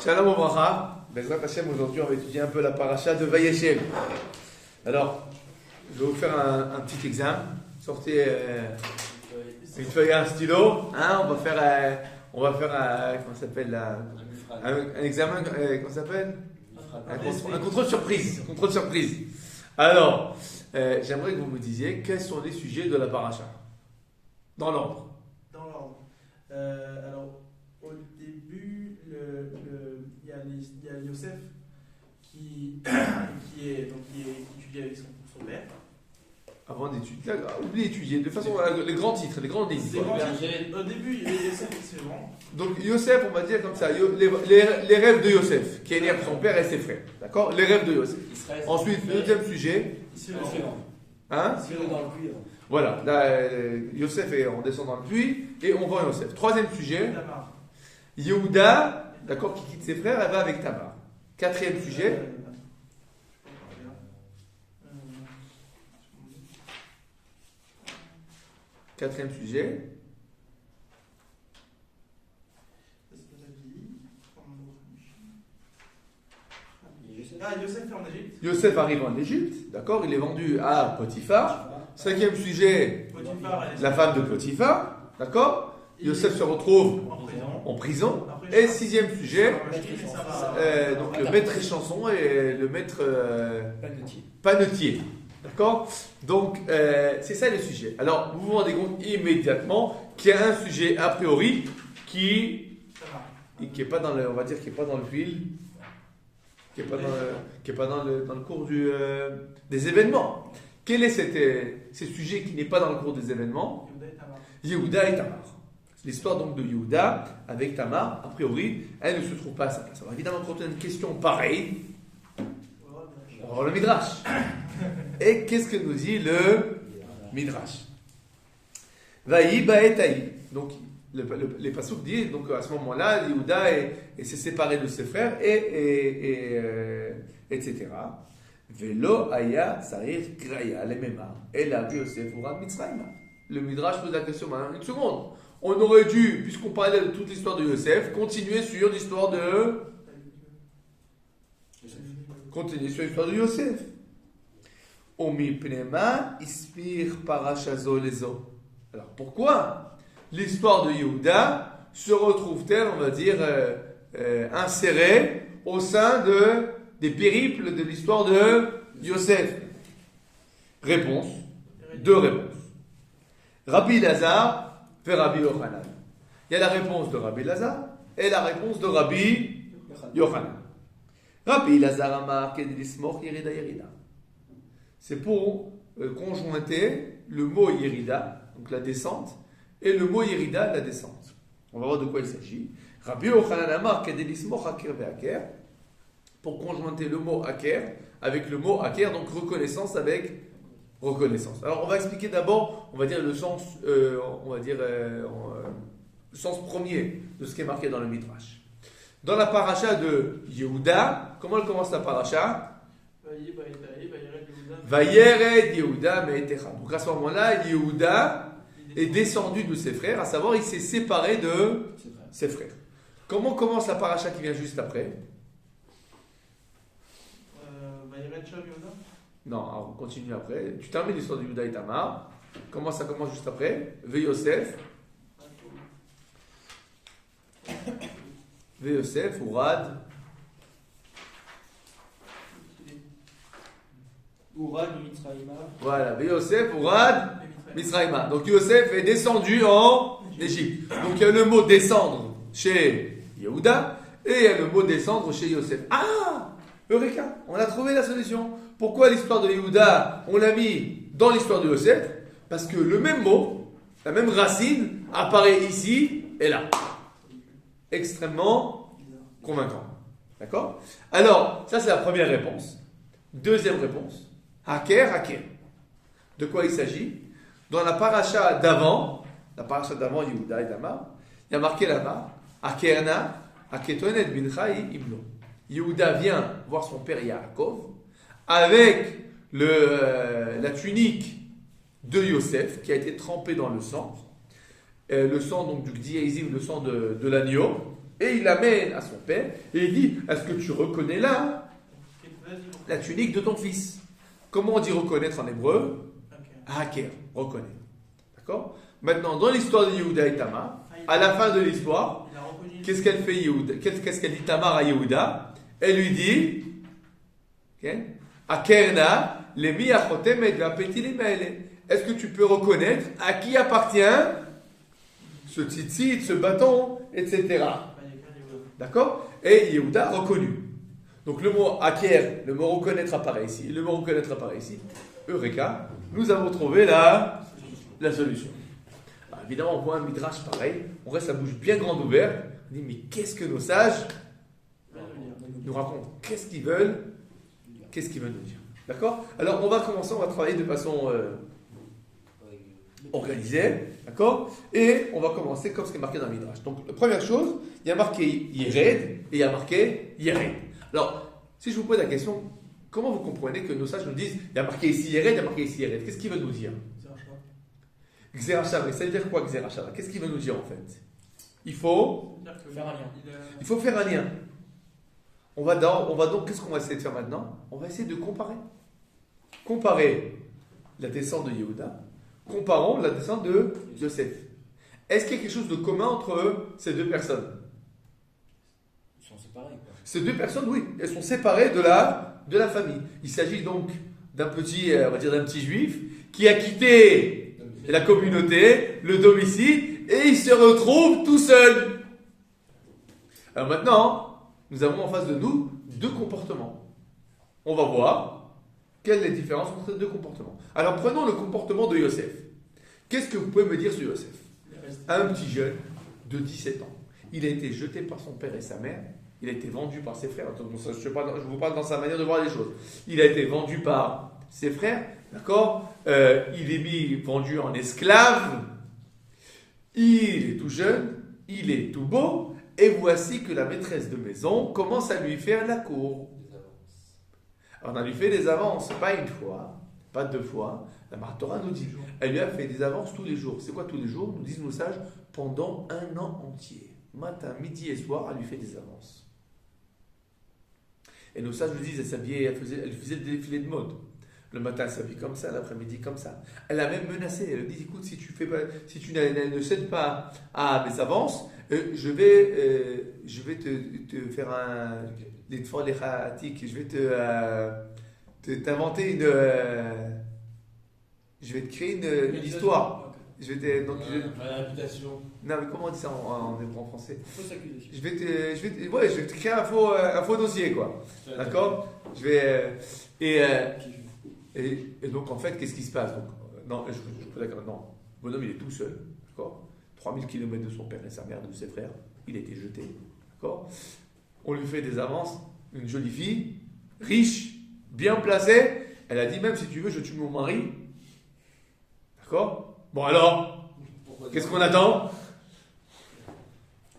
Shalom Obracha. Bezrat Hashem, aujourd'hui on va étudier un peu la paracha de Vayeshev. Alors, je vais vous faire un petit examen. Sortez une feuille et un stylo. Hein, on va faire comment ça s'appelle un examen, comment ça s'appelle un contrôle surprise. Contrôle surprise. Alors, j'aimerais que vous me disiez quels sont les sujets de la paracha. Dans l'ordre. Dans l'ordre. Alors, au début, il y a Yosef qui étudie avec son père. Avant d'étudier, oubliez d'étudier, de façon, les grands titres, les grandes lignes. Au début, Yosef il se vend. Donc Yosef, on va dire comme ça, les rêves de Yosef, qui est né avec son père et ses frères. D'accord? Les rêves de Yosef. Ensuite, le deuxième sujet. Il se vend. Hein? Il se vend dans le puits. Voilà, là, Yosef on descend dans le puits et on vend Yosef. Troisième sujet. Tamar. Yehuda, d'accord, qui quitte ses frères, elle va avec Tamar. Quatrième sujet. Quatrième sujet. Yosef est en Égypte. Yosef arrive en Égypte, d'accord, il est vendu à Potiphar. Cinquième sujet, la femme de Potiphar, d'accord. Yosef se retrouve en prison. Et sixième sujet, donc le maître échanson et le maître panetier. D'accord? Donc, c'est ça le sujet. Alors, vous vous rendez compte immédiatement qu'il y a un sujet a priori qui est pas dans le, on va dire, qui est pas dans le fil, qui est pas dans le cours des événements. Quel est ce sujet qui n'est pas dans le cours des événements? Yehuda et Tamar. L'histoire donc de Yehuda avec Tamar, a priori, elle ne se trouve pas à sa place. Alors évidemment, quand on a une question pareille, on va voir le Midrash. Et qu'est-ce que nous dit le Midrash? Vaï ba'etaï. Donc, les pasuk disent, donc à ce moment-là, Yehuda s'est séparé de ses frères, etc. Velo aya sarir graya lemema. Et a vu Yosef urad Mitzrayim. Le Midrash pose la question, maintenant, une seconde. On aurait dû, puisqu'on parlait de toute l'histoire de Yosef, continuer sur l'histoire de Yosef. Omi pnema ispir parashazo lezo. Alors pourquoi l'histoire de Yehuda se retrouve-t-elle, on va dire, insérée au sein des périples de l'histoire de Yosef? Réponse, deux réponses. Rabbi Lazare fait Rabbi Yochanan. Il y a la réponse de Rabbi Lazare et la réponse de Rabbi Yochanan. Rabbi Lazare amar kedismoch yerida yerida. C'est pour conjointer le mot yerida, donc la descente, et le mot yerida, la descente. On va voir de quoi il s'agit. Rabbi Yochanan amar kedismoch aker ve'aker, pour conjointer le mot aker avec le mot aker, donc reconnaissance avec reconnaissance. Alors on va expliquer d'abord, on va dire le sens, le sens premier de ce qui est marqué dans le Midrash. Dans la paracha de Yehuda, comment elle commence la paracha? Vayered Yehuda me'etecha. Donc à ce moment-là, Yehuda est descendu de ses frères, à savoir il s'est séparé de ses frères. Comment commence la paracha qui vient juste après? Non, alors on continue après. Tu termines l'histoire de Yehuda et Tamar. Comment ça commence juste après? Yosef, Urad. Urad Mitzrayima. Voilà, Yosef, Urad, Mitzrayima. Donc Yosef est descendu en Égypte. Donc il y a le mot descendre chez Yehuda et il y a le mot descendre chez Yosef. Ah! Eureka! On a trouvé la solution. Pourquoi l'histoire de Yehuda, on l'a mis dans l'histoire de Yosef? Parce que le même mot, la même racine, apparaît ici et là. Extrêmement convaincant. D'accord? Alors, ça c'est la première réponse. Deuxième réponse. Haker. De quoi il s'agit? Dans la paracha d'avant, Yehuda et Tamar, il y a marqué là-bas, Hakerna, Haketonet binchai ibno. Yehuda vient voir son père Yaakov avec la tunique de Yosef qui a été trempée dans le sang donc du Gdiaizim, le sang de l'agneau, Et il l'amène à son père et il dit, est-ce que tu reconnais là Vas-y. la tunique de ton fils? Comment on dit reconnaître en hébreu? Haker, reconnaît. D'accord? Maintenant, dans l'histoire de Yehuda et Tamar, à la fin de l'histoire, Il a reconnu. qu'est-ce qu'elle fait Yehuda? Qu'est-ce qu'elle dit Tamar à Yehuda? Elle lui dit, ok? Akerna, lemi achotem et vapetilim ele. Est-ce que tu peux reconnaître à qui appartient ce tzitzit, ce bâton, etc. D'accord? Et Yehuda a reconnu. Donc le mot aker, le mot reconnaître apparaît ici. Le mot reconnaître apparaît ici. Eureka, nous avons trouvé la solution. Alors, évidemment, on voit un midrash pareil. On reste la bouche bien grande ouverte. On dit, mais qu'est-ce que nos sages nous racontent? Qu'est-ce qu'ils veulent nous dire? D'accord? Alors, on va commencer, on va travailler de façon organisée. D'accord? Et on va commencer comme ce qui est marqué dans le midrash. Donc, la première chose, il y a marqué Yered et il y a marqué Yered. Alors, si je vous pose la question, comment vous comprenez que nos sages nous disent, il y a marqué ici Yered, il y a marqué ici Yered? Qu'est-ce qu'il veut nous dire? Xerashava. Ça veut dire quoi Xerashava? Qu'est-ce qu'il veut nous dire en fait? Il faut faire un lien. Il faut faire un lien. On va donc, qu'est-ce qu'on va essayer de faire maintenant? On va essayer de comparer. Comparer la descente de Yehuda, comparons la descente de Yosef. Est-ce qu'il y a quelque chose de commun entre ces deux personnes? Ils sont séparés, quoi. Ces deux personnes, oui, elles sont séparées de la famille. Il s'agit donc d'un petit, on va dire d'un petit juif qui a quitté la communauté, le domicile, et il se retrouve tout seul. Alors maintenant, nous avons en face de nous deux comportements. On va voir quelle est la différence entre ces deux comportements. Alors prenons le comportement de Yosef. Qu'est-ce que vous pouvez me dire sur Yosef? Un petit jeune de 17 ans. Il a été jeté par son père et sa mère. Il a été vendu par ses frères. Je vous parle dans sa manière de voir les choses. Il a été vendu par ses frères. D'accord? Il est vendu en esclave. Il est tout jeune. Il est tout beau. Et voici que la maîtresse de maison commence à lui faire la cour. Alors, on a lui fait des avances, pas une fois, pas deux fois. La Torah nous dit, elle lui a fait des avances tous les jours. C'est quoi tous les jours? Nous disent nos sages, pendant un an entier. Matin, midi et soir, elle lui fait des avances. Et nos sages nous disent, elle faisait le défilé de mode. Le matin, elle s'habille comme ça, l'après-midi comme ça. Elle a même menacé. Elle dit, écoute, si tu ne cèdes pas à mes avances, je vais te faire je vais t'inventer je vais te créer une histoire. La réputation. Non, mais comment on dit ça en français? Fausse accusation. Je vais te créer un faux dossier, quoi. D'accord? Et donc, en fait, qu'est-ce qui se passe? Donc, non, je suis pas d'accord. Non, le bonhomme, il est tout seul. D'accord? 3000 km de son père et sa mère, de ses frères. Il a été jeté. D'accord? On lui fait des avances. Une jolie fille, riche, bien placée. Elle a dit, même si tu veux, je tue mon mari. D'accord? Bon alors, qu'est-ce qu'on attend?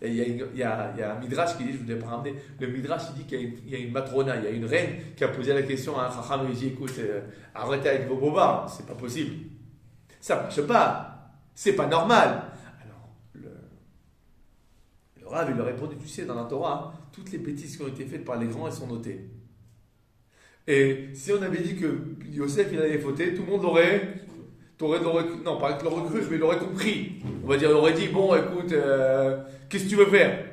Et il y a un midrash qui dit, je ne vous ai pas ramené, le midrash il dit qu'il y a une matrona, il y a une reine qui a posé la question à un chacham et il dit, écoute, arrêtez avec vos bobards, c'est pas possible. Ça ne marche pas. C'est pas normal. Alors, le Rav, il leur a répondu, tu sais, dans la Torah, toutes les bêtises qui ont été faites par les grands, elles sont notées. Et si on avait dit que Yosef, il avait fauté, tout le monde l'aurait... Non, pas qu'il l'aurait cru, mais il l'aurait compris. On va dire, il aurait dit, bon, écoute, qu'est-ce que tu veux faire?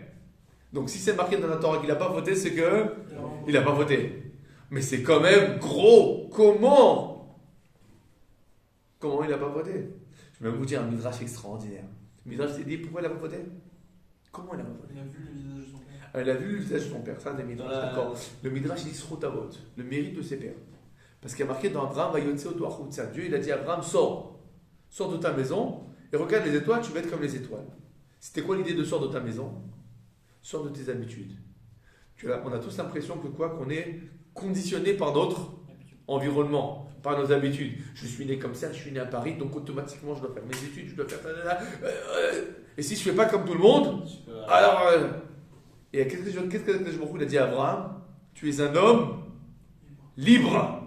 Donc, si c'est marqué dans la Torah qu'il n'a pas voté, c'est que il n'a pas voté. Mais c'est quand même gros. Comment il n'a pas voté? Je vais même vous dire un midrash extraordinaire. Le midrash s'est dit, pourquoi il n'a pas voté? Comment il n'a pas voté? Il a vu le visage de son père. Elle a vu le visage de son père, ça, des midrash, d'accord. Le midrash, il dit Srotavot, le mérite de ses pères. Parce qu'il y a marqué dans Abraham, Dieu, il a dit à Abraham, sors de ta maison et regarde les étoiles, tu vas être comme les étoiles. C'était quoi l'idée de sors de ta maison? Sors de tes habitudes. On a tous l'impression que qu'on est conditionné par d'autres environnements, par nos habitudes. Je suis né comme ça, je suis né à Paris, donc automatiquement je dois faire mes études, je dois faire... Et si je ne fais pas comme tout le monde, alors... Et qu'est-ce que je a dit à Abraham? Tu es un homme libre.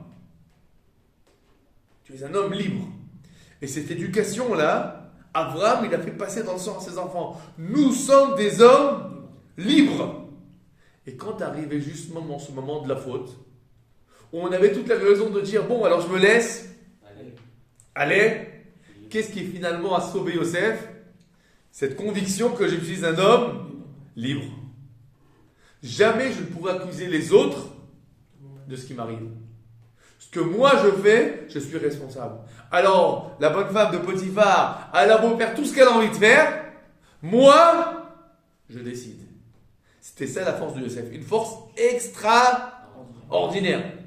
Tu es un homme libre. Et cette éducation-là, Abraham, il a fait passer dans le sang à ses enfants. Nous sommes des hommes libre. Et quand arrivait justement ce moment de la faute, où on avait toute la raison de dire, bon, alors je me laisse aller, qu'est-ce qui finalement a sauvé Yosef? Cette conviction que je suis un homme libre. Jamais je ne pourrai accuser les autres de ce qui m'arrive. Ce que moi je fais, je suis responsable. Alors, la bonne femme de Potiphar, elle a beau faire tout ce qu'elle a envie de faire, moi, je décide. C'était ça la force de Yosef. Une force extraordinaire.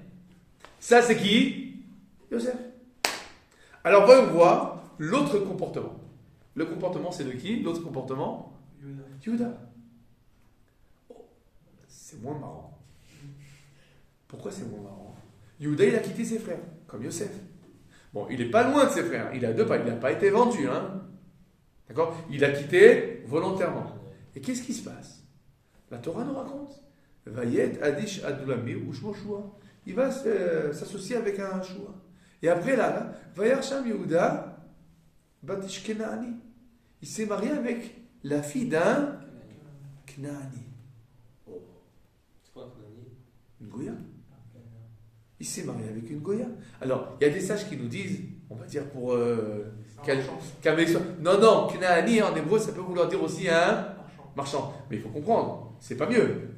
Ça, c'est qui? Yosef. Alors, voyons voir l'autre comportement. Le comportement, c'est de qui? L'autre comportement? Yehuda. Oh, c'est moins marrant. Pourquoi c'est moins marrant? Yehuda, il a quitté ses frères, comme Yosef. Bon, il n'est pas loin de ses frères. Il a deux pas. Il n'a pas été vendu. D'accord? Il a quitté volontairement. Et qu'est-ce qui se passe? La Torah nous raconte. Vayet Adish Adulami ou Shmoshua. Il va s'associer avec un Shua. Et après là, Vayarsham Yehuda Batish Kenaani. Il s'est marié avec la fille d'un Knaani. C'est quoi Knaani? Une Goya. Il s'est marié avec une Goya. Alors, il y a des sages qui nous disent, on va dire pour non, Knaani en hébreu, ça peut vouloir dire aussi un marchand. Mais il faut comprendre, c'est pas mieux.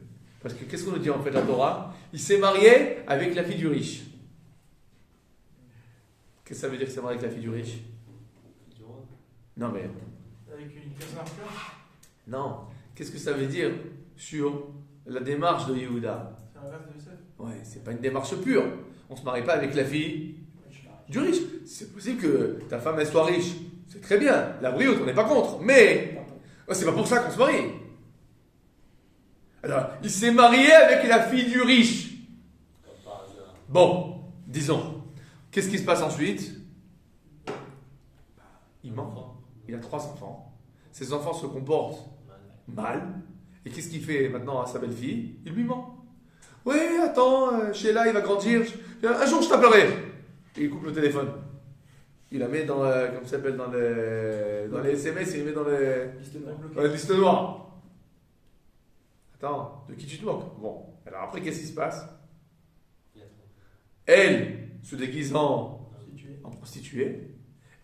Parce que qu'est-ce qu'on nous dit en fait la Torah? Il s'est marié avec la fille du riche. Qu'est-ce que ça veut dire qu'il s'est marié avec la fille du riche? Non mais... Avec une caisse d'argent. Non. Qu'est-ce que ça veut dire sur la démarche de Yehuda? C'est l'inverse de Yosef. Ouais, c'est pas une démarche pure. On se marie pas avec la fille du riche. C'est possible que ta femme elle soit riche. C'est très bien. La brioche, on n'est pas contre. Mais c'est pas pour ça qu'on se marie. Alors, il s'est marié avec la fille du riche. Bon, disons. Qu'est-ce qui se passe ensuite? Il ment. Il a 3 enfants. Ses enfants se comportent mal. Et qu'est-ce qu'il fait maintenant à sa belle-fille? Il lui ment. Oui, attends, Sheila, il va grandir. Un jour, je t'appellerai. Et il coupe le téléphone. Il la met dans, comme ça s'appelle, dans les SMS, il les met dans la liste noire. Attends, de qui tu te moques? Bon, alors après, qu'est-ce qui se passe? Elle se déguise en prostituée.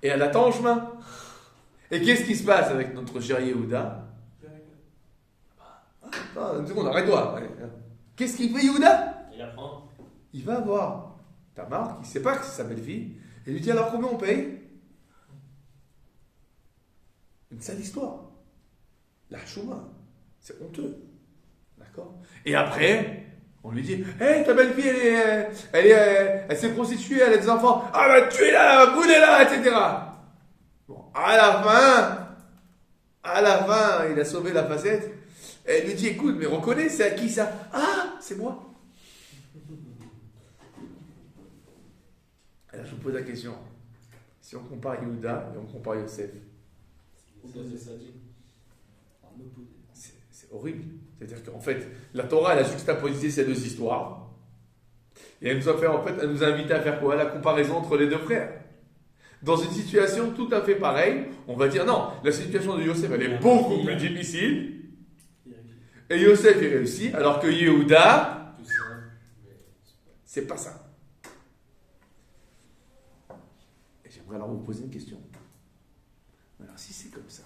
Et elle attend en chemin. Et qu'est-ce qui se passe avec notre cher Yehuda? Attends, une seconde, arrête-toi. Qu'est-ce qu'il fait Yehuda? Il apprend. Il va voir Tamar, qui ne sait pas que c'est sa belle-fille, et lui dit alors combien on paye? Une sale histoire. La chouma. C'est honteux. D'accord? Et après, on lui dit hey, ta belle-fille, elle s'est prostituée, elle a des enfants. Ah bah tuez-la, brûlez-la, etc. Bon, à la fin, il a sauvé la facette. Elle lui dit écoute, mais reconnais, c'est à qui ça? Ah, c'est moi. Alors je vous pose la question. Si on compare Yehuda et on compare Yosef, c'est horrible. C'est-à-dire qu'en fait, la Torah, elle a juxtaposé ces deux histoires. Et elle nous a fait, en fait, elle nous a invité à faire quoi? La comparaison entre les deux frères. Dans une situation tout à fait pareille, on va dire non, la situation de Yosef, elle est beaucoup plus difficile. Et Yosef, il réussit, alors que Yehuda, c'est pas ça. Et j'aimerais alors vous poser une question. Alors, si c'est comme ça,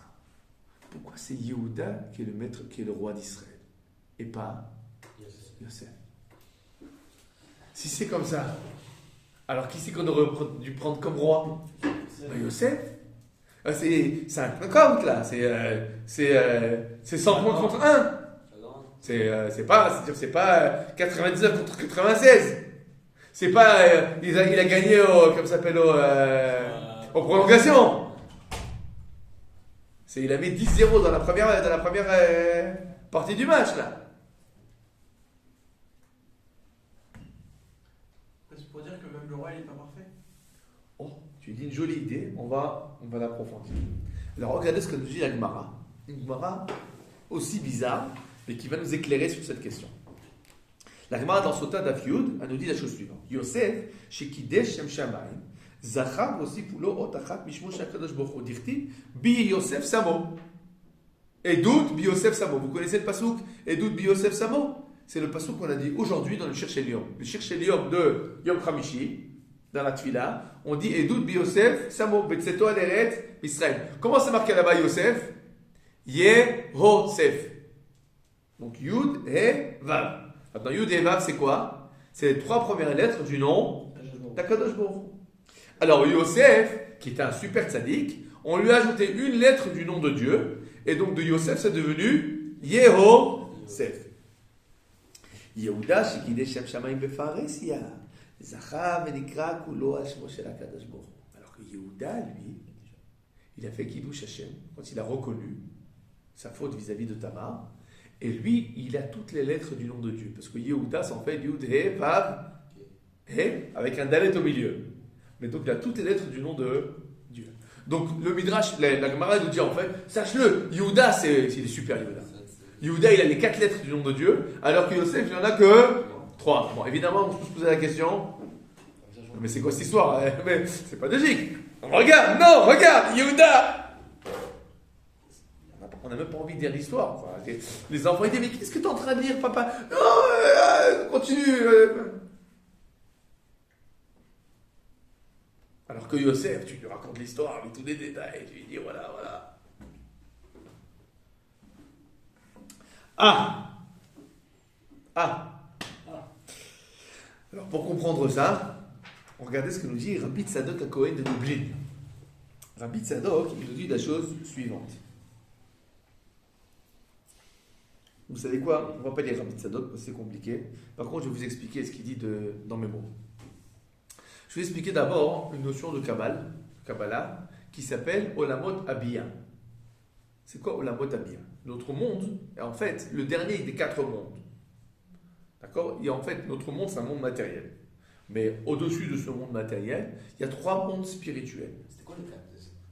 pourquoi c'est Yehuda qui est le maître, qui est le roi d'Israël, et pas Yosef? Si c'est comme ça, alors qui c'est qu'on aurait dû prendre comme roi? Yosef. C'est un knockout là, c'est 100 points contre 1. C'est pas 99 contre 96. C'est pas il a gagné comme ça s'appelle aux prolongations. Il a mis 10-0 dans la première partie du match là. C'est pour dire que même le roi il est pas parfait. Oh, tu dis une jolie idée, on va l'approfondir. Alors regardez ce que nous dit la Gemara. Une Gemara aussi bizarre, mais qui va nous éclairer sur cette question. La Gemara dans Sota Daf Yud, elle nous dit la chose suivante. Yosef, shekidesh shem shamayim, zachar aussi pulo otachat mishmo shakadosh baruch hu dirti bi Yosef samo. Edout Biosef Samo. Vous connaissez le pasouk Edout Biosef Samo? C'est le pasouk qu'on a dit aujourd'hui dans le Shir Sheliom. Le Shir Sheliom de Yom Hamishi, dans la Tfila, on dit Edout Biosef Samo. Betseto Aleret Israël. Comment c'est marqué là-bas Yosef? Yehosef. Donc Yud et Vav. Maintenant Yud et Vav c'est quoi? C'est les 3 premières lettres du nom d'Akadosh Baruch Hu. Alors Yosef, qui était un super tzaddik, on lui a ajouté une lettre du nom de Dieu, et donc de Yosef c'est devenu Yehosef. Yehuda shekideh Shem Shamayim befaresia, zacha venikra kulo al shemo shel Akadosh Baruch Hu. Alors que Yehuda, lui, il a fait Kiddush Hashem quand il a reconnu sa faute vis-à-vis de Tamar, et lui, il a toutes les lettres du nom de Dieu, parce que Yehuda, c'est en fait Yud He Vav He avec un dalet au milieu. Mais donc il a toutes les lettres du nom de Dieu. Donc le Midrash, la Gemara nous dit en fait, sache-le, Yehuda, il est super Yehuda. Yehuda, il a les 4 lettres du nom de Dieu, alors que Yosef, il n'y en a que 3. Bon, évidemment, on peut se poser la question, mais c'est quoi cette histoire? Mais c'est pas logique. Regarde, Yehuda. On n'a même pas envie de dire l'histoire. Quoi. Les enfants, ils disent, mais qu'est-ce que tu es en train de dire, papa? Non, continue. Alors que Yosef, tu lui racontes l'histoire avec tous les détails, tu lui dis voilà. Ah. Alors pour comprendre ça, regardez ce que nous dit Rabbi Tzadok HaKohen de Lublin. Rabbi Tzadok, il nous dit la chose suivante. Vous savez quoi? On ne va pas lire Rabbi Tzadok parce que c'est compliqué. Par contre, je vais vous expliquer ce qu'il dit dans mes mots. Je vais expliquer d'abord une notion de Kabbalah, qui s'appelle Olamot Abiyah. C'est quoi Olamot Abiyah? Notre monde est en fait le dernier des 4 mondes. D'accord? Et en fait, notre monde, c'est un monde matériel. Mais au-dessus de ce monde matériel, il y a 3 mondes spirituels. C'était quoi le 4?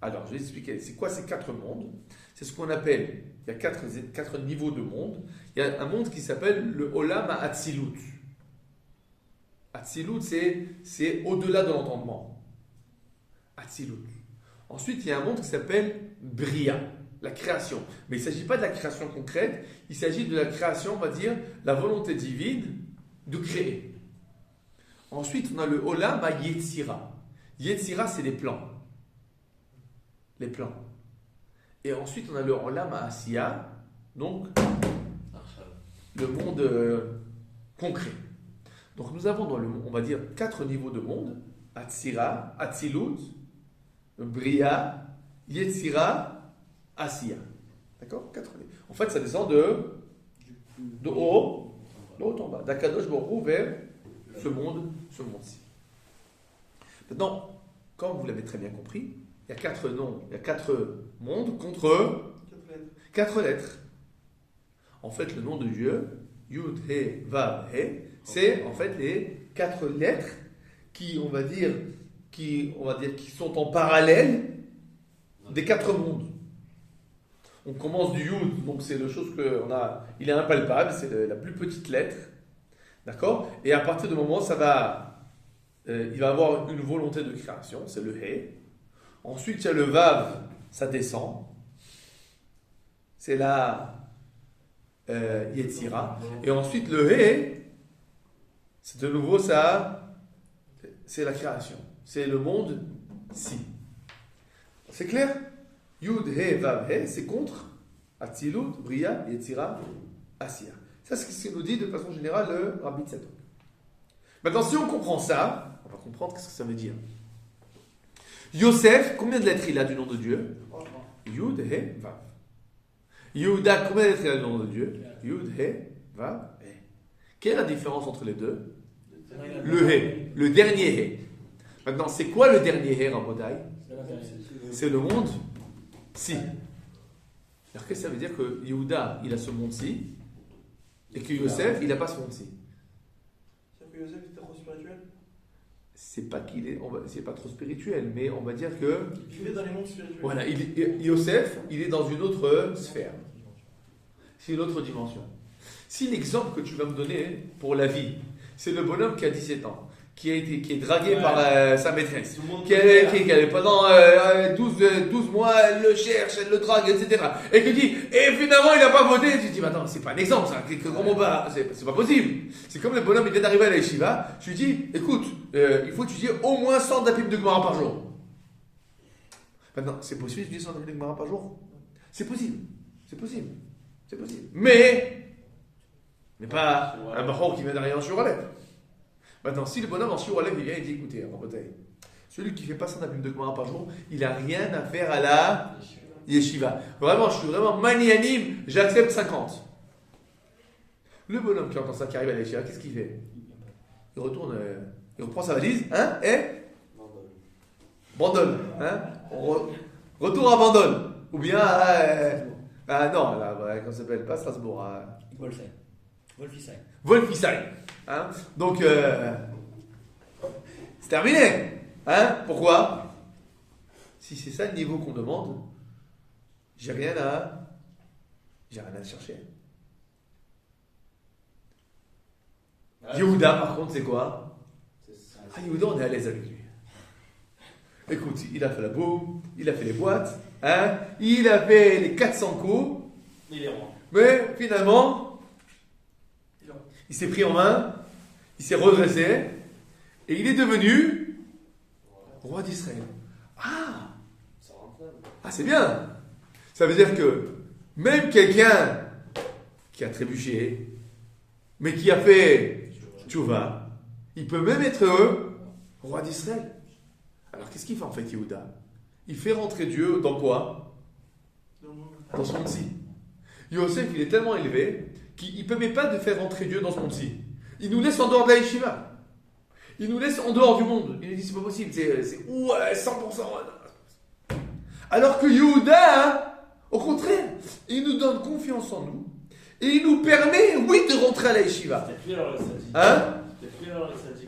Alors, je vais expliquer. C'est quoi ces 4 mondes? C'est ce qu'on appelle, il y a 4 niveaux de monde. Il y a un monde qui s'appelle le Olam Hatzilut. Hatzilut, c'est au-delà de l'entendement. Hatzilut. Ensuite, il y a un monde qui s'appelle Bria, la création. Mais il ne s'agit pas de la création concrète, il s'agit de la création, on va dire, la volonté divine de créer. Ensuite, on a le Olam Yetzira. Yetzira, c'est les plans. Les plans. Et ensuite, on a le Olam Asiya, donc le monde concret. Donc nous avons dans le monde, on va dire, 4 niveaux de monde. Hatzira, Hatzilut, Bria, Yetzira, Asiya. D'accord? 4 niveaux. En fait, ça descend de haut en bas. D'Akadosh Baruch Hu vers ce monde-ci. Maintenant, comme vous l'avez très bien compris, il y a 4 noms, il y a 4 mondes contre 4 lettres. En fait, le nom de Dieu, Yud, He, Vav, He, c'est en fait les 4 lettres qui sont en parallèle des 4 mondes. On commence du Yud, donc c'est la chose il est impalpable, c'est la plus petite lettre, d'accord? Et à partir du moment, il va avoir une volonté de création, c'est le He. Ensuite, il y a le Vav, ça descend, c'est la Yetzira. Et ensuite, le He, c'est de nouveau ça, c'est la création. C'est le monde si. C'est clair? Yud, He, Vav, He, c'est contre Hatzilut, Bria, Yetzira, Asiya. Ça, c'est ce qu'il nous dit de façon générale le Rabbi Tzadok. Maintenant, si on comprend ça, on va comprendre qu'est-ce que ça veut dire. Yosef, combien de lettres il a du nom de Dieu? Yud, He, Vav. Yehuda, combien de lettres il a du nom de Dieu? Yud, He, Vav, He. Quelle est la différence entre les deux? Le He, le dernier He. Maintenant, c'est quoi le dernier He, Rabotai? C'est le monde si. Alors, qu'est-ce que ça veut dire que Yehuda, il a ce monde-ci, et que Yosef, il n'a pas ce monde-ci? C'est que Yosef était trop spirituel? C'est pas trop spirituel, mais on va dire que... Il est dans les mondes spirituels. Voilà, Yosef, il est dans une autre sphère. C'est une autre dimension. Si l'exemple que tu vas me donner pour la vie, c'est le bonhomme qui a 17 ans, qui est dragué Ouais. par sa maîtresse, Tout le monde qui peut le faire. est pendant 12 mois, elle le cherche, elle le drague, etc. Et qui dit, et finalement il n'a pas voté, tu te dis, mais attends, c'est pas un exemple ça, comment pas, c'est pas possible. C'est comme le bonhomme, il vient d'arriver à la yeshiva, je lui dis, écoute, il faut étudier au moins 100 dapim de Gemara par jour. Maintenant, c'est possible d'étudier 100 dapim de Gemara par jour? C'est possible, c'est possible, c'est possible. Mais pas un bahor qui vient d'arriver en Shiur Alev. Maintenant, si le bonhomme en Shiur Alev, il vient et dit, écoutez, Rabotai, celui qui fait pas 100 dapim de Gemara par jour, il a rien à faire à la yeshiva. Vraiment, je suis vraiment manianim, j'accepte 50. Le bonhomme qui entend ça, qui arrive à la yeshiva, qu'est-ce qu'il fait? Il retourne, il reprend sa valise, hein, et Bandol, hein? Retour à Bandol. Ou bien non, là, comment ça s'appelle? Pas Strasbourg, à Wolfisheim. Hein? Donc, c'est terminé. Hein? Pourquoi? Si c'est ça le niveau qu'on demande, j'ai rien à chercher. Yehuda, par contre, c'est quoi? Yehuda, on est à l'aise avec lui. Écoute, il a fait la boum, il a fait les boîtes, hein, il a fait les 400 coups, mais finalement, il s'est pris en main, il s'est redressé, et il est devenu roi d'Israël. Ah, c'est bien. Ça veut dire que même quelqu'un qui a trébuché, mais qui a fait tchouva, il peut même être roi d'Israël. Alors qu'est-ce qu'il fait en fait Yehuda? Il fait rentrer Dieu dans quoi? Dans son monde-ci. Yosef, il est tellement élevé qu'il ne permet pas de faire rentrer Dieu dans son monde-ci. Il nous laisse en dehors de la yeshiva. Il nous laisse en dehors du monde. Il nous dit c'est pas possible, c'est 100%. Alors que Yehuda, au contraire, il nous donne confiance en nous et il nous permet, oui, de rentrer à la yeshiva. Hein?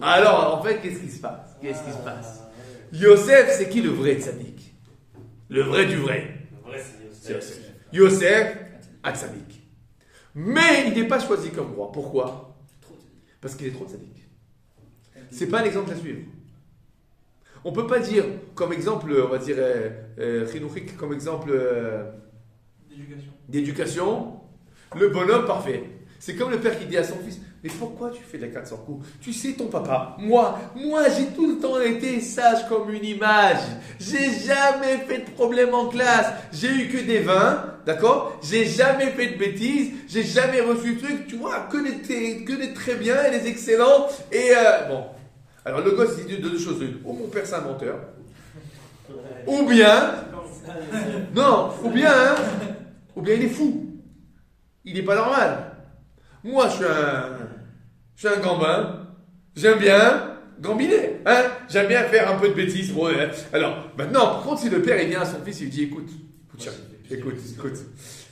Alors, en fait, qu'est-ce qui se passe? Yosef, c'est qui le vrai tzaddik? Le vrai du vrai. C'est Yosef. Yosef, tzaddik. Mais il n'est pas choisi comme roi. Pourquoi? Parce qu'il est trop tzaddik. C'est pas un exemple à suivre. On peut pas dire, comme exemple, on va dire, chinuchik, comme exemple d'éducation, le bonhomme parfait. C'est comme le père qui dit à son fils, mais pourquoi tu fais les 400 coups? Tu sais, ton papa, moi, j'ai tout le temps été sage comme une image. J'ai jamais fait de problème en classe. J'ai eu que des 20, d'accord? J'ai jamais fait de bêtises. J'ai jamais reçu de trucs. Tu vois, que des très bien et des excellents. Et bon. Alors le gosse, il dit deux choses. Ou mon père, c'est un menteur. Ou bien, ou bien il est fou. Il n'est pas normal. Moi, je suis un gambin. J'aime bien gambiner. Hein? J'aime bien faire un peu de bêtises. Bon, alors, maintenant, par contre, si le père il vient à son fils, il lui dit, écoute,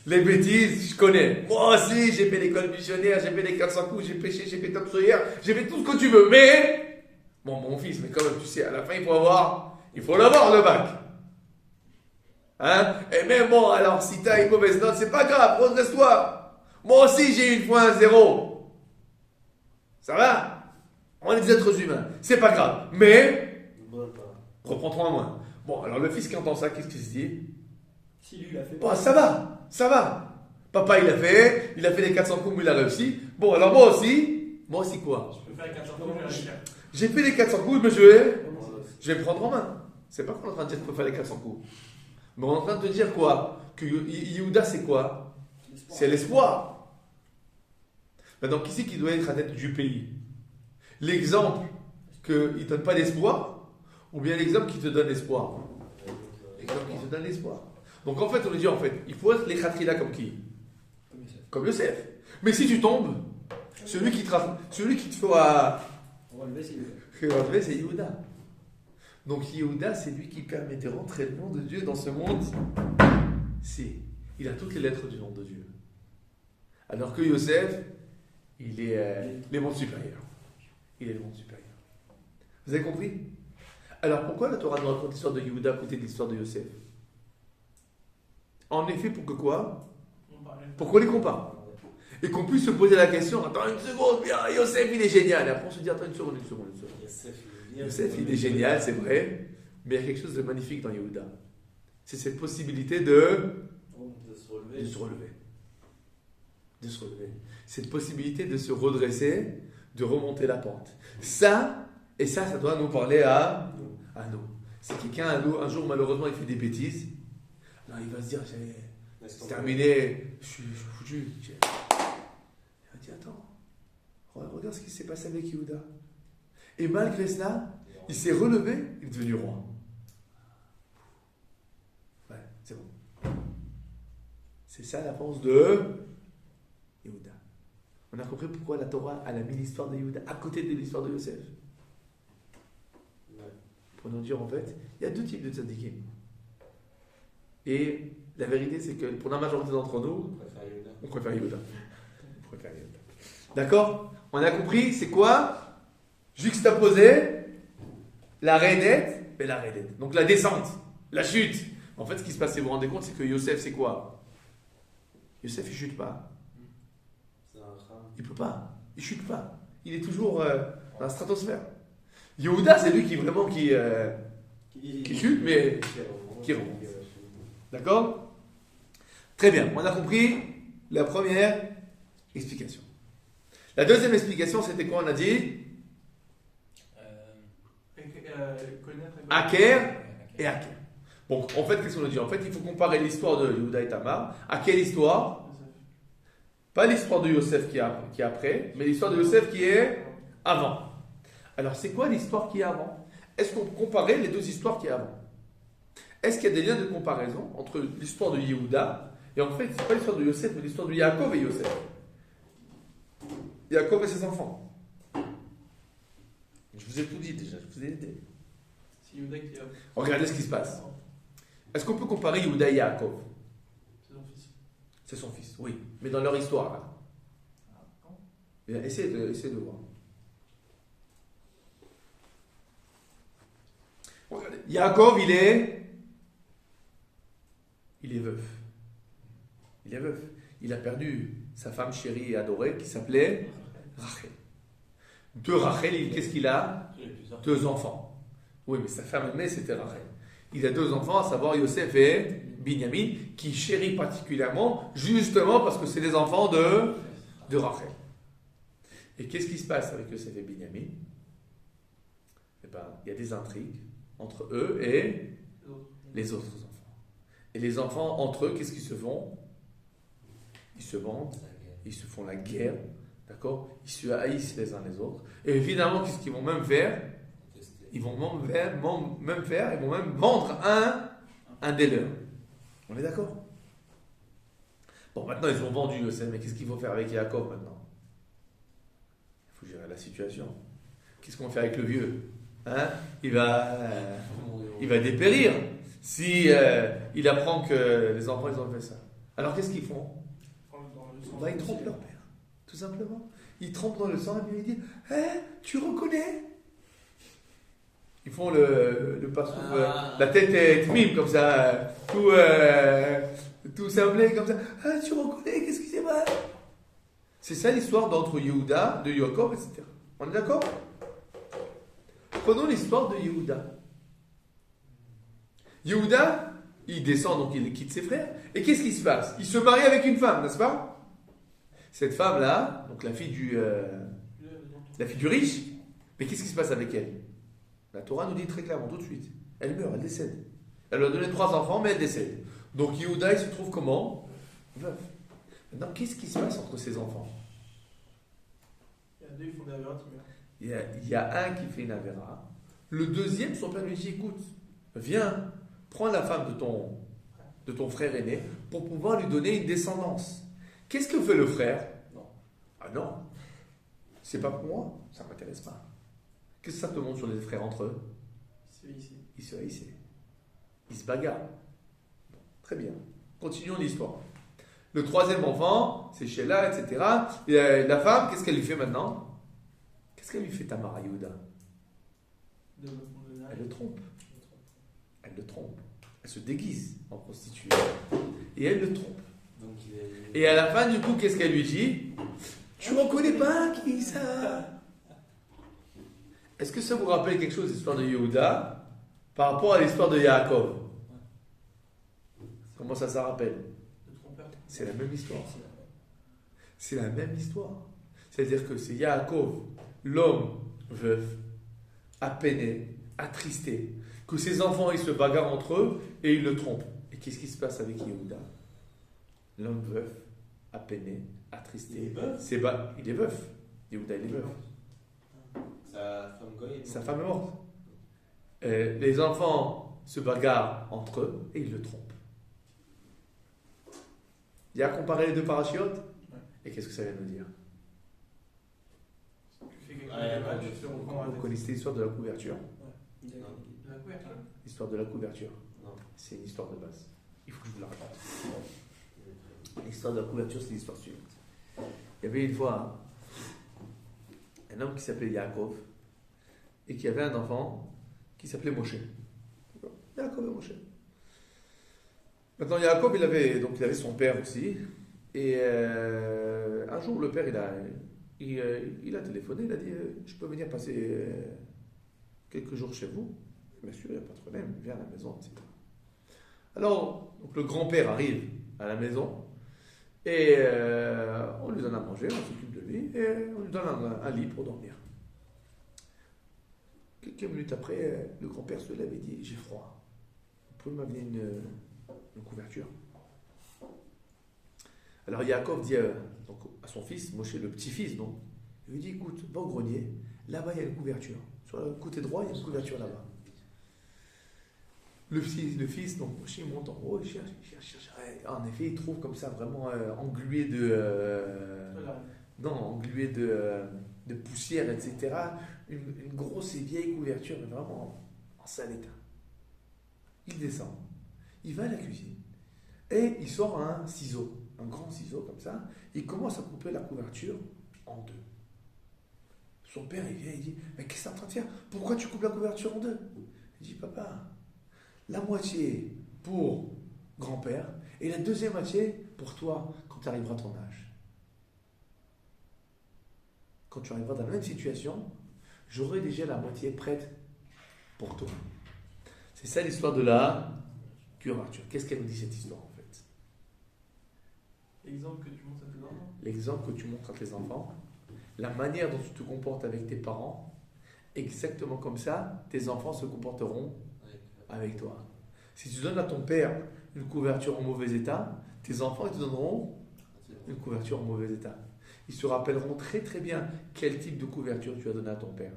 les bêtises, je connais. Moi aussi, j'ai fait l'école missionnaire, j'ai fait les 400 coups, j'ai pêché, j'ai fait Tom Sawyer, j'ai fait tout ce que tu veux. Mais, bon, mon fils, mais quand même, tu sais, à la fin, il faut l'avoir, le bac. Hein? Et même bon, alors, si tu as une mauvaise note, c'est pas grave, redresse-toi. Moi aussi, j'ai eu une fois un 0. Ça va? On est des êtres humains. C'est pas grave. Mais, reprends-toi en moins. Bon, alors le fils qui entend ça, qu'est-ce qu'il se dit? Si lui, il a fait. Bon, ça va. Papa, il a fait les 400 coups, mais il a réussi. Bon, alors moi aussi quoi? Je peux faire 400 coups, mais je vais J'ai fait les 400 coups, mais je vais me prendre en main. C'est pas qu'on est en train de dire qu'il faut faire les 400 coups. Mais on est en train de te dire quoi? Que Yehuda, c'est quoi? C'est l'espoir. Maintenant, qui c'est qui doit être à tête du pays? L'exemple qu'il ne donne pas d'espoir, ou bien l'exemple qui te donne l'espoir? L'exemple qui te donne l'espoir. Donc en fait, on nous dit, il faut être les khatrila comme qui? Comme Yosef. Mais si tu tombes, celui qui te fera relever, c'est Yehuda. Donc Yehuda, c'est lui qui permet de rentrer le nom de Dieu dans ce monde. Il a toutes les lettres du nom de Dieu. Alors que Yosef, il est les mondes supérieurs. Il est le monde supérieur. Vous avez compris? Alors pourquoi la Torah nous raconte l'histoire de Yehuda à côté de l'histoire de Yosef? En effet, pour que quoi? Pourquoi les compare? Et qu'on puisse se poser la question, attends une seconde, bien, Yosef il est génial. Et après on se dit, attends une seconde. Yosef il est génial, c'est vrai, mais il y a quelque chose de magnifique dans Yehuda. C'est cette possibilité de se relever. De se relever. Cette possibilité de se redresser, de remonter la pente. Ça doit nous parler à nous. Si quelqu'un un jour malheureusement il fait des bêtises, alors il va se dire, c'est terminé, je suis foutu. Il va dire, attends, regarde ce qui s'est passé avec Yehuda. Et malgré cela, il s'est relevé, il est devenu roi. Ouais, c'est bon. C'est ça la force de Yehuda. On a compris pourquoi la Torah a mis l'histoire de Yehuda à côté de l'histoire de Yosef. Pour nous dire en fait, il y a deux types de tzadikim. Et la vérité, c'est que pour la majorité d'entre nous, on préfère Yehuda. D'accord? On a compris, c'est quoi? Juxtaposer la raidette et la raidette. Donc la descente, la chute. En fait, ce qui se passe, si vous vous rendez compte, c'est que Yosef, c'est quoi? Yosef, il chute pas. Il peut pas. Il chute pas. Il est toujours dans la stratosphère. Yehuda, c'est lui qui vraiment qui chute, mais qui remonte. D'accord? Très bien. On a compris la première explication. La deuxième explication, c'était quoi? On a dit Aker et Aker. Bon, en fait, qu'est-ce qu'on a dit? En fait, il faut comparer l'histoire de Yehuda et Tamar. À quelle histoire? Pas l'histoire de Yosef qui est après, mais l'histoire de Yosef qui est avant. Alors, c'est quoi l'histoire qui est avant? Est-ce qu'on peut comparer les deux histoires qui est avant? Est-ce qu'il y a des liens de comparaison entre l'histoire de Yehuda et en fait, c'est pas l'histoire de Yosef, mais l'histoire de Yaakov et Yosef? Yaakov et ses enfants. Je vous ai tout dit déjà, je vous ai aidé. Regardez ce qui se passe. Est-ce qu'on peut comparer Yehuda et Yaakov? C'est son fils. C'est son fils, oui. Mais dans leur histoire, là. Essayez de voir. Regardez. Yaakov, il est veuf. Il est veuf. Il a perdu sa femme chérie et adorée qui s'appelait Rachel. De Rachel, qu'est-ce qu'il a? 2 enfants. Oui, mais sa femme aimée, c'était Rachel. Il a 2 enfants, à savoir Yosef et Binyamin, qui chérit particulièrement, justement parce que c'est les enfants de Rachel. Et qu'est-ce qui se passe avec Yosef et Binyamin? Eh bien, il y a des intrigues entre eux et les autres enfants. Et les enfants, entre eux, qu'est-ce qu'ils se font? Ils se vendent, ils se font la guerre, d'accord? Ils se haïssent les uns les autres. Et évidemment, qu'est-ce qu'ils vont même faire? Ils vont même vendre un des leurs. On est d'accord? Bon, maintenant, ils ont vendu Yosef, mais qu'est-ce qu'il faut faire avec Yaakov maintenant? Il faut gérer la situation. Qu'est-ce qu'on fait avec le vieux? Hein? Il va dépérir si il apprend que les enfants ils ont fait ça. Alors qu'est-ce qu'ils font? Ils trompent leur père, tout simplement. Ils trempent dans le sang et puis ils disent tu reconnais? Ils font le passouk, la tête est mime comme ça, tout simplé comme ça. Tu reconnais? Qu'est-ce qui s'est passé? C'est ça l'histoire d'entre Yehuda, de Yaakov, etc. On est d'accord? Prenons l'histoire de Yehuda. Yehuda, il descend, donc il quitte ses frères. Et qu'est-ce qui se passe? Il se marie avec une femme, n'est-ce pas? Cette femme-là, donc la fille du riche, mais qu'est-ce qui se passe avec elle? La Torah nous dit très clairement, tout de suite, elle meurt, elle décède. Elle lui a donné 3 enfants, mais elle décède. Donc Yehuda, il se trouve comment? Veuf. Maintenant, qu'est-ce qui se passe entre ces enfants? Il y a 2 qui font des avéras, il y a un qui fait une avéra. Le deuxième, son père lui dit, écoute, viens, prends la femme de ton frère aîné pour pouvoir lui donner une descendance. Qu'est-ce que fait le frère? Non. Ah non, c'est pas pour moi, ça ne m'intéresse pas. Qu'est-ce que ça te montre sur les frères entre eux? Ils se haïssent. Ils se bagarrent. Bon, très bien. Continuons l'histoire. Le 3e enfant, c'est Sheila, etc. Et la femme, qu'est-ce qu'elle lui fait maintenant? Qu'est-ce qu'elle lui fait, Tamar à Yehuda? Elle le trompe. Elle se déguise en prostituée. Et elle le trompe. Donc il est. Et à la fin, du coup, qu'est-ce qu'elle lui dit? Tu reconnais pas qui ça? Est-ce que ça vous rappelle quelque chose, l'histoire de Yehuda, par rapport à l'histoire de Yaakov? Comment ça rappelle? Le trompeur. C'est la même histoire. C'est la même histoire. C'est-à-dire que c'est Yaakov, l'homme veuf, appeiné, attristé, que ses enfants ils se bagarrent entre eux et ils le trompent. Et qu'est-ce qui se passe avec Yehuda? L'homme veuf, appeiné, attristé. Il est veuf. Il est veuf. Yehuda, il est veuf. Sa femme Goy. Sa femme est morte. Les enfants se bagarrent entre eux et ils le trompent. Il y a comparé les deux parachiotes. Et qu'est-ce que ça vient nous dire? Tu fais quelque chose de mal, tu te reprends à Vous connaissez l'histoire de la couverture? la couverture. L'histoire de la couverture. Non. C'est une histoire de base. Il faut que je vous la raconte. L'histoire de la couverture, c'est l'histoire suivante. Il y avait une fois un homme qui s'appelait Yaakov et qui avait un enfant qui s'appelait Moshe. Yaakov et Moshe. Maintenant, Yaakov, il avait son père aussi. Et un jour, le père, il a téléphoné, il a dit je peux venir passer quelques jours chez vous? Bien sûr, il n'y a pas de problème, viens à la maison, etc. Alors, donc, le grand-père arrive à la maison et on lui donne à manger, on s'occupe de lui et on lui donne un lit pour dormir. Quelques minutes après, le grand-père se lève et dit j'ai froid, vous pouvez m'amener une couverture? Alors Yaakov dit donc, à son fils, Moshe, le petit-fils, donc, il lui dit écoute, va au grenier, là-bas il y a une couverture. Sur le côté droit, il y a une couverture là-bas. Le fils, donc Moshe monte en haut, il cherche. En effet, il trouve comme ça vraiment englué de poussière, etc. Une grosse et vieille couverture, mais vraiment en sale état. Il descend, il va à la cuisine et il sort un ciseau. Un grand ciseau comme ça, il commence à couper la couverture en deux. Son père, il vient, il dit mais qu'est-ce que tu es en train de faire? Pourquoi tu coupes la couverture en deux? Il dit papa, la moitié pour grand-père et la deuxième moitié pour toi quand tu arriveras à ton âge. Quand tu arriveras dans la même situation, j'aurai déjà la moitié prête pour toi. C'est ça l'histoire de la couverture. Qu'est-ce qu'elle nous dit cette histoire? L'exemple que tu montres à tes enfants. L'exemple que tu montres à tes enfants, la manière dont tu te comportes avec tes parents, exactement comme ça, tes enfants se comporteront avec toi. Si tu donnes à ton père une couverture en mauvais état, tes enfants ils te donneront une couverture en mauvais état. Ils se rappelleront très très bien quel type de couverture tu as donné à ton père.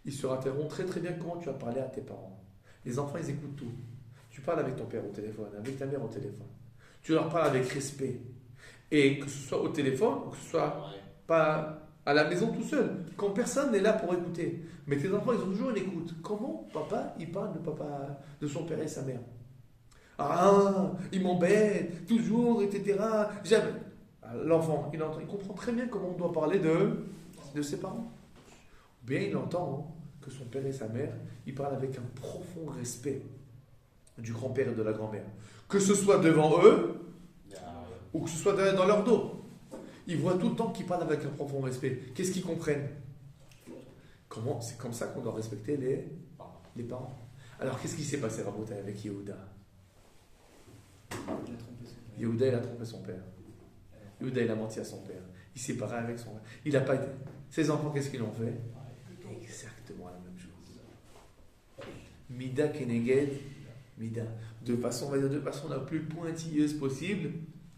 Ils se rappelleront très très bien comment tu as parlé à tes parents. Les enfants ils écoutent tout. Tu parles avec ton père au téléphone, avec ta mère au téléphone. Tu leur parles avec respect. Et que ce soit au téléphone, ou que ce soit pas à la maison tout seul, quand personne n'est là pour écouter. Mais tes enfants, ils ont toujours une écoute. Comment papa, il parle de son père et sa mère? Ah, il m'embête, toujours, etc. Jamais. L'enfant, il comprend très bien comment on doit parler de ses parents. Ou bien il entend que son père et sa mère, ils parlent avec un profond respect du grand-père et de la grand-mère. Que ce soit devant eux, ou que ce soit dans leur dos. Ils voient tout le temps qu'ils parlent avec un profond respect. Qu'est-ce qu'ils comprennent? C'est comme ça qu'on doit respecter les parents. Alors, qu'est-ce qui s'est passé, Rabotai, avec Yehuda? Yehuda, il a trompé son père. Yehuda, il a menti à son père. Il s'est séparé avec son père. Il n'a pas été... Ses enfants, qu'est-ce qu'ils ont fait? Exactement la même chose. Mida Keneged, Mida. De façon la plus pointilleuse possible,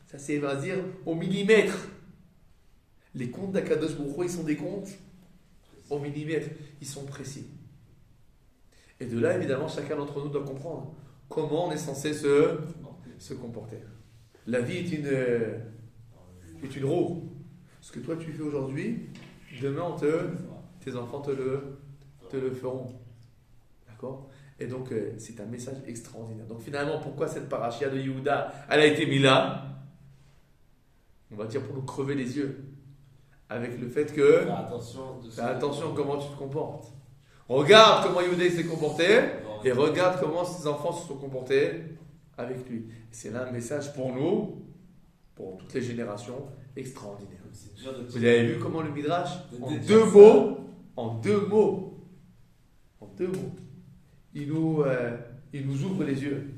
ça c'est, va dire, au millimètre. Les comptes d'Akadosh Baruch Hu, ils sont des comptes au millimètre. Ils sont précis. Et de là, évidemment, chacun d'entre nous doit comprendre comment on est censé se comporter. La vie est une roue. Ce que toi tu fais aujourd'hui, demain tes enfants te le feront. D'accord? Et donc, c'est un message extraordinaire. Donc, finalement, pourquoi cette parachia de Yehuda, elle a été mise là? On va dire pour nous crever les yeux. Avec le fait que... Fais attention comment tu te comportes. Regarde comment Yehuda s'est comporté, et regarde comment ses enfants se sont comportés avec lui. C'est là un message pour nous, pour toutes les générations, extraordinaire. C'est dur de Vous avez vu comment le Midrash, De en détruire deux ça. mots, il nous ouvre les yeux.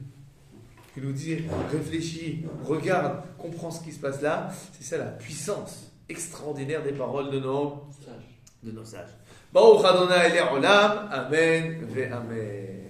Il nous dit, réfléchis, regarde, comprends ce qui se passe là. C'est ça la puissance extraordinaire des paroles de nos sages. Baruch Adonai Le'olam, Amen ve Amen.